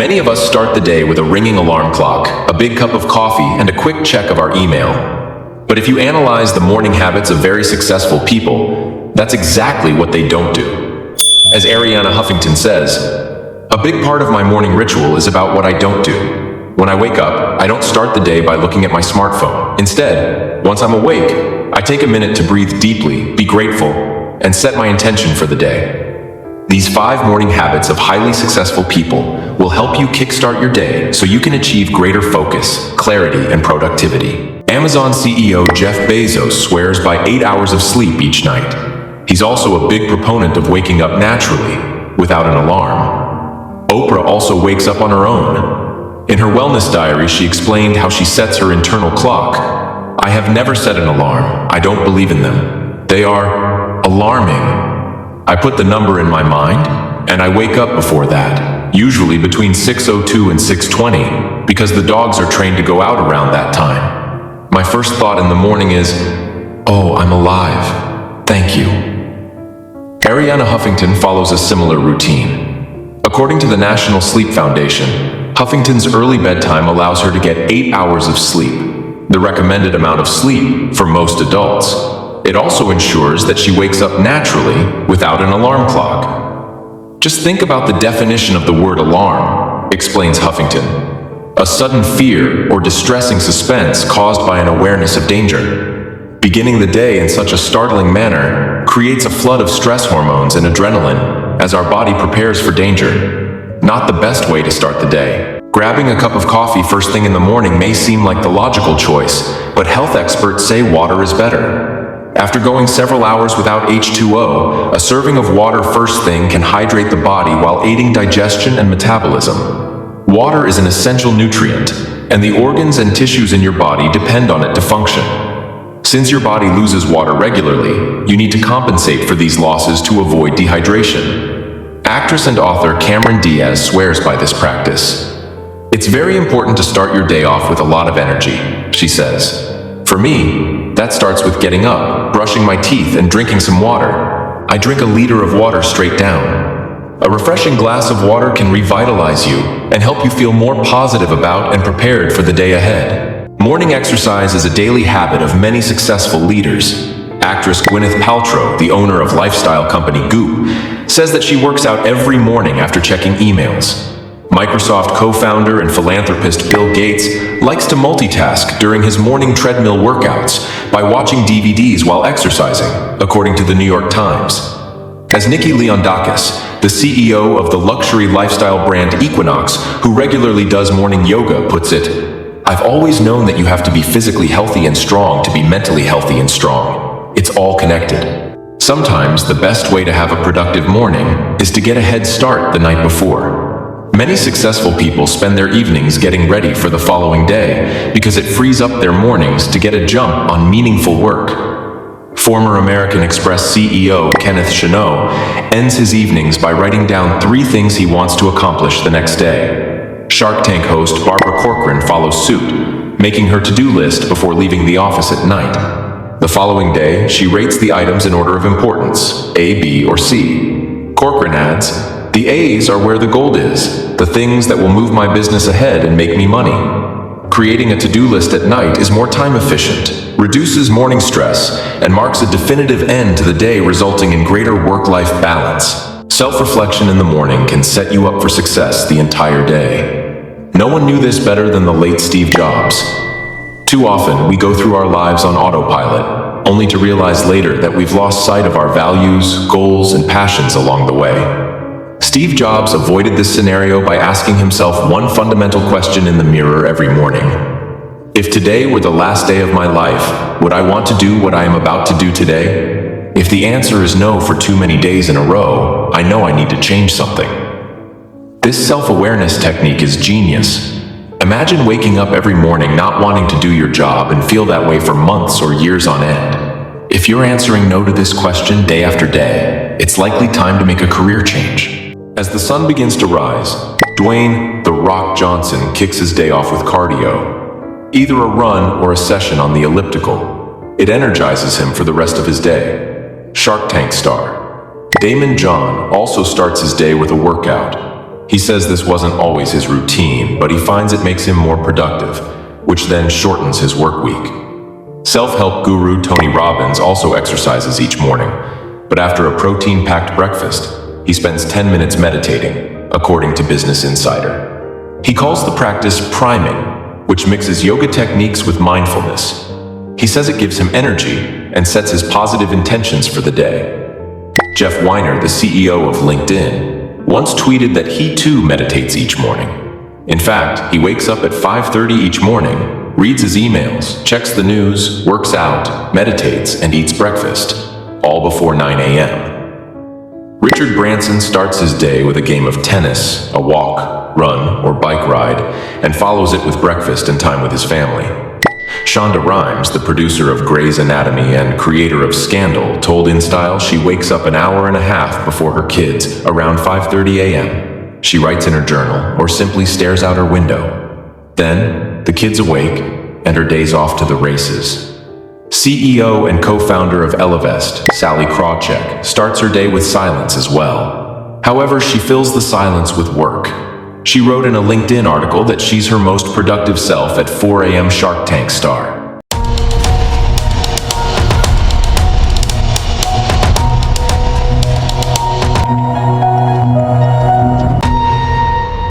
Many of us start the day with a ringing alarm clock, a big cup of coffee, and a quick check of our email. But if you analyze the morning habits of very successful people, that's exactly what they don't do. As Arianna Huffington says, "A big part of my morning ritual is about what I don't do. When I wake up, I don't start the day by looking at my smartphone. Instead, once I'm awake, I take a minute to breathe deeply, be grateful, and set my intention for the day." These 5 morning habits of highly successful people will help you kickstart your day so you can achieve greater focus, clarity, and productivity. Amazon CEO Jeff Bezos swears by 8 hours of sleep each night. He's also a big proponent of waking up naturally, without an alarm. Oprah also wakes up on her own. In her wellness diary, she explained how she sets her internal clock. "I have never set an alarm. I don't believe in them. They are alarming. I put the number in my mind, and I wake up before that, usually between 6:02 and 6:20, because the dogs are trained to go out around that time. My first thought in the morning is, oh, I'm alive. Thank you." Arianna Huffington follows a similar routine. According to the National Sleep Foundation, Huffington's early bedtime allows her to get 8 hours of sleep, the recommended amount of sleep for most adults. It also ensures that she wakes up naturally without an alarm clock. "Just think about the definition of the word alarm," explains Huffington. "A sudden fear or distressing suspense caused by an awareness of danger. Beginning the day in such a startling manner creates a flood of stress hormones and adrenaline as our body prepares for danger. Not the best way to start the day. Grabbing a cup of coffee first thing in the morning may seem like the logical choice, but health experts say water is better. After going several hours without H2O, a serving of water first thing can hydrate the body while aiding digestion and metabolism. Water is an essential nutrient, and the organs and tissues in your body depend on it to function. Since your body loses water regularly, you need to compensate for these losses to avoid dehydration. Actress and author Cameron Diaz swears by this practice. "It's very important to start your day off with a lot of energy," she says. "For me, that starts with getting up, brushing my teeth, and drinking some water. I drink a liter of water straight down. A refreshing glass of water can revitalize you and help you feel more positive about and prepared for the day ahead." Morning exercise is a daily habit of many successful leaders. Actress Gwyneth Paltrow, the owner of lifestyle company Goop, says that she works out every morning after checking emails. Microsoft co-founder and philanthropist Bill Gates likes to multitask during his morning treadmill workouts by watching DVDs while exercising, according to the New York Times. As Nikki Leondakis, the CEO of the luxury lifestyle brand Equinox, who regularly does morning yoga, puts it, "I've always known that you have to be physically healthy and strong to be mentally healthy and strong. It's all connected. Sometimes the best way to have a productive morning is to get a head start the night before." Many successful people spend their evenings getting ready for the following day because it frees up their mornings to get a jump on meaningful work. Former American Express CEO Kenneth Chenault ends his evenings by writing down 3 things he wants to accomplish the next day. Shark Tank host Barbara Corcoran follows suit, making her to-do list before leaving the office at night. The following day, she rates the items in order of importance, A, B, or C. Corcoran adds, "The A's are where the gold is, the things that will move my business ahead and make me money." Creating a to-do list at night is more time efficient, reduces morning stress, and marks a definitive end to the day, resulting in greater work-life balance. Self-reflection in the morning can set you up for success the entire day. No one knew this better than the late Steve Jobs. Too often, we go through our lives on autopilot, only to realize later that we've lost sight of our values, goals, and passions along the way. Steve Jobs avoided this scenario by asking himself one fundamental question in the mirror every morning. If today were the last day of my life, would I want to do what I am about to do today? If the answer is no for too many days in a row, I know I need to change something. This self-awareness technique is genius. Imagine waking up every morning not wanting to do your job and feel that way for months or years on end. If you're answering no to this question day after day, it's likely time to make a career change. As the sun begins to rise, Dwayne "The Rock" Johnson kicks his day off with cardio, either a run or a session on the elliptical. It energizes him for the rest of his day. Shark Tank star Damon John also starts his day with a workout. He says this wasn't always his routine, but he finds it makes him more productive, which then shortens his work week. Self-help guru Tony Robbins also exercises each morning, but after a protein-packed breakfast, he spends 10 minutes meditating, according to Business Insider. He calls the practice priming, which mixes yoga techniques with mindfulness. He says it gives him energy and sets his positive intentions for the day. Jeff Weiner, the CEO of LinkedIn, once tweeted that he too meditates each morning. In fact, he wakes up at 5:30 each morning, reads his emails, checks the news, works out, meditates, and eats breakfast, all before 9 a.m. Richard Branson starts his day with a game of tennis, a walk, run, or bike ride, and follows it with breakfast and time with his family. Shonda Rhimes, the producer of Grey's Anatomy and creator of Scandal, told InStyle she wakes up an hour and a half before her kids, around 5:30 a.m. She writes in her journal or simply stares out her window. Then, the kids awake, and her day's off to the races. CEO and co-founder of Ellevest, Sally Krawcheck, starts her day with silence as well. However, she fills the silence with work. She wrote in a LinkedIn article that she's her most productive self at 4 a.m. Shark Tank star.